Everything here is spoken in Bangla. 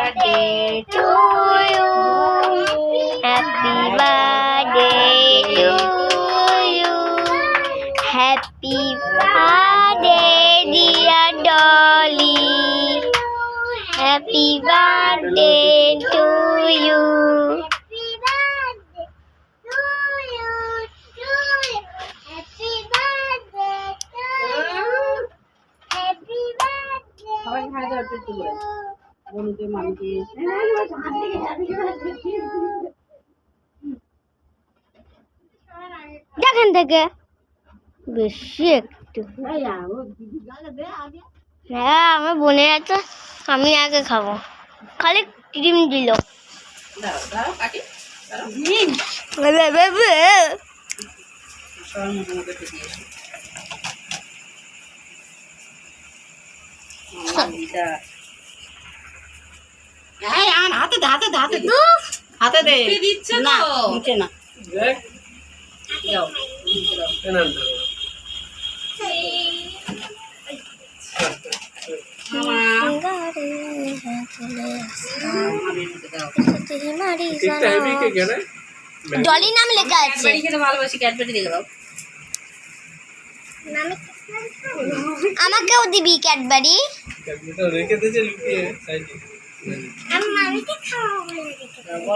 birthday to you. Happy birthday to you. Happy birthday, dear Dolly. Happy birthday to you. দেখেন থেকে বেশি একটু হ্যাঁ আমার বোনের আছে আমি আগে খাবো খালি ক্রিম দিল হাতে দে দিচ্ছে না নিচে না ডলি নাম লেখা আছে ভালোবাসি ক্যাডবেরি দেখে দাও আমাকেও দিবি ক্যাডবেরি রেখে দিয়েছে লুকিয়ে সাইডে। আমি মামিকে খাওয়াবো।